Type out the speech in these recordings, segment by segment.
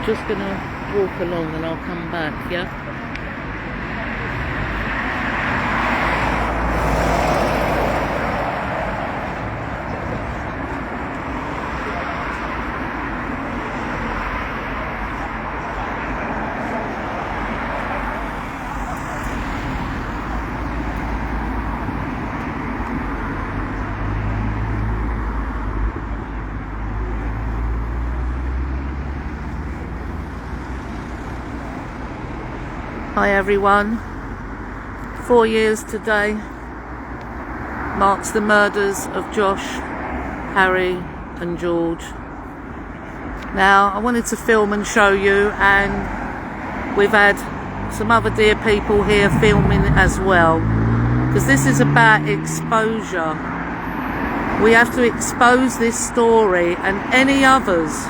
Just gonna walk along and I'll come back, yeah? Hi everyone. 4 years today marks the murders of Josh, Harry and George. Now I wanted to film and show you, and we've had some other dear people here filming as well, because this is about exposure. We have to expose this story and any others,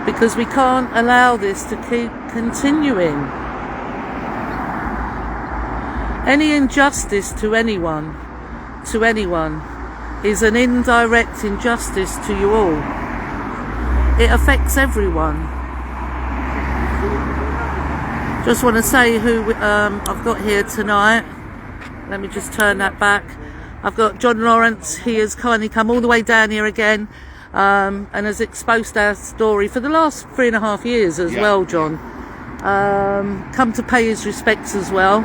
because we can't allow this to keep continuing. Any injustice to anyone is an indirect injustice to you all. It affects everyone. Just want to say who I've got here tonight. Let me just turn that back. I've got John Lawrence. He has kindly come all the way down here again. And has exposed our story for the last 3.5 years as well, John. Come to pay his respects as well.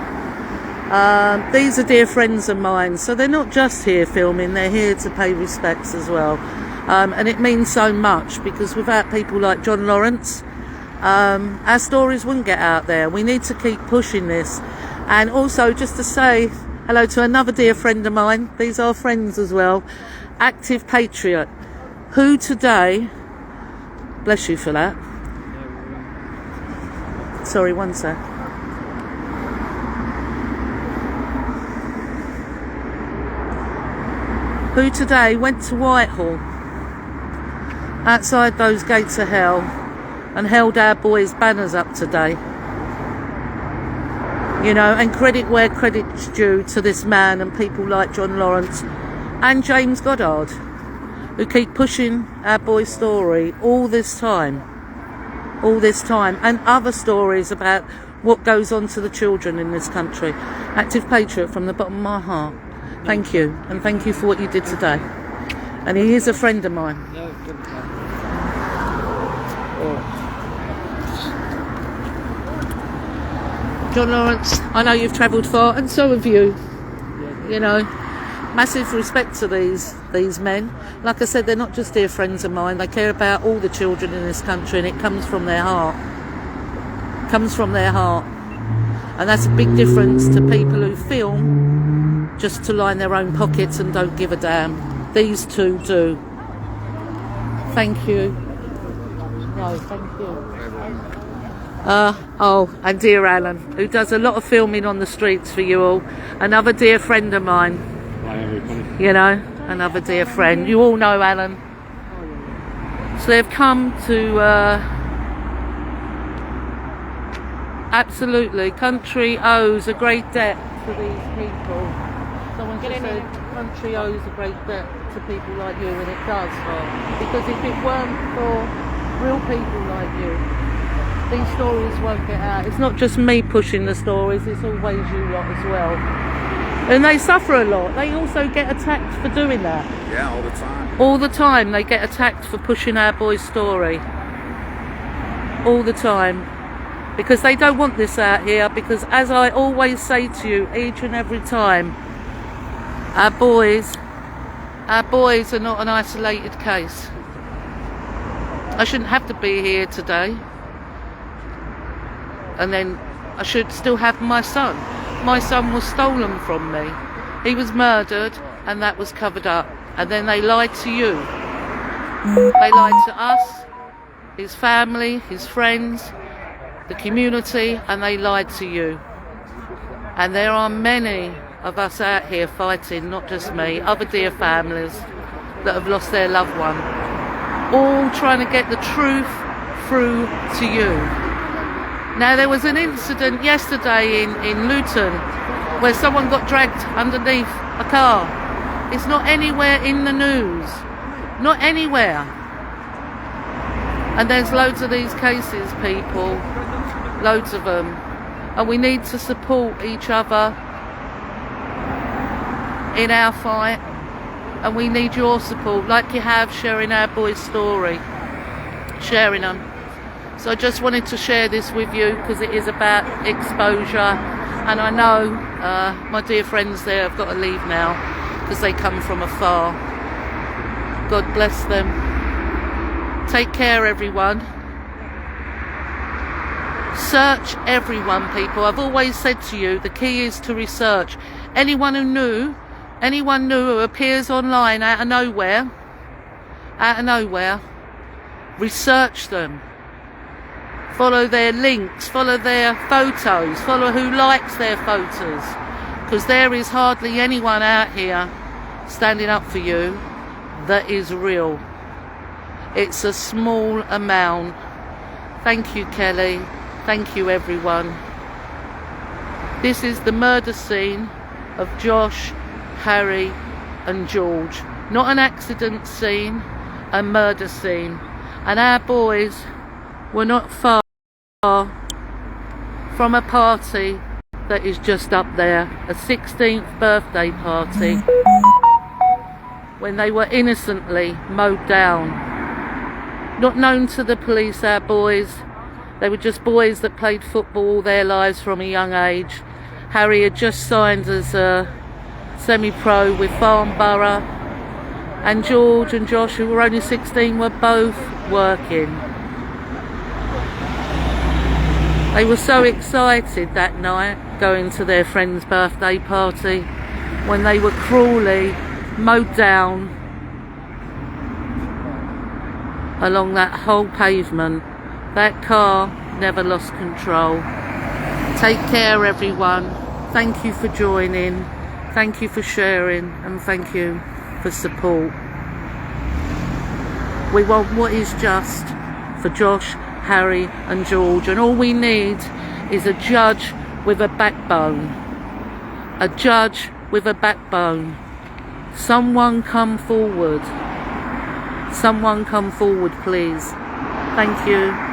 These are dear friends of mine, so they're not just here filming, they're here to pay respects as well. And it means so much, because without people like John Lawrence, our stories wouldn't get out there. We need to keep pushing this. And also just to say hello to another dear friend of mine, these are friends as well, Active Patriot, who today, bless you for that, sorry, one sec, who today went to Whitehall, outside those gates of hell, and held our boys' banners up today. You know, and credit where credit's due to this man and people like John Lawrence and James Goddard, who keep pushing our boy's story all this time, and other stories about what goes on to the children in this country. Active Patriot, from the bottom of my heart, thank you, and thank you for what you did today. And he is a friend of mine. John Lawrence, I know you've travelled far, and so have you. You know, massive respect to these men. Like I said, they're not just dear friends of mine. They care about all the children in this country, and it comes from their heart. And that's a big difference to people who film just to line their own pockets and don't give a damn. These two do. Thank you. No, thank you. And dear Alan, who does a lot of filming on the streets for you all. Another dear friend of mine. You know, another dear friend. You all know Alan. So they've come to absolutely, country owes a great debt to these people. Someone just said country owes a great debt to people like you, and it does. Because if it weren't for real people like you, these stories won't get out. It's not just me pushing the stories, it's always you lot as well. And they suffer a lot. They also get attacked for doing that. Yeah, all the time. All the time they get attacked for pushing our boy's story. All the time. Because they don't want this out here, because as I always say to you each and every time, our boys are not an isolated case. I shouldn't have to be here today. And then I should still have my son. My son was stolen from me. He was murdered, and that was covered up. And then they lied to you. They lied to us, his family, his friends, the community, and they lied to you. And there are many of us out here fighting, not just me, other dear families that have lost their loved one, all trying to get the truth through to you. Now, there was an incident yesterday in Luton where someone got dragged underneath a car It's not anywhere in the news. Not anywhere. And there's loads of these cases, people. Loads of them. And we need to support each other in our fight. And we need your support, like you have sharing our boy's story. Sharing them. So I just wanted to share this with you because it is about exposure. And I know my dear friends there have got to leave now because they come from afar. God bless them. Take care, everyone. Search everyone, people. I've always said to you, the key is to research. Anyone new who appears online out of nowhere, research them. Follow their links, follow their photos, follow who likes their photos. Because there is hardly anyone out here standing up for you that is real. It's a small amount. Thank you, Kelly. Thank you, everyone. This is the murder scene of Josh, Harry and George. Not an accident scene, a murder scene. And our boys were not far from a party that is just up there. A 16th birthday party. When they were innocently mowed down. Not known to the police, our boys. They were just boys that played football all their lives from a young age. Harry had just signed as a semi-pro with Farnborough. And George and Josh, who were only 16, were both working. They were so excited that night going to their friend's birthday party when they were cruelly mowed down along that whole pavement. That car never lost control. Take care, everyone. Thank you for joining. Thank you for sharing, and thank you for support. We want what is just for Josh, Harry and George, and all we need is a judge with a backbone. A judge with a backbone. Someone come forward. Someone come forward, please. Thank you.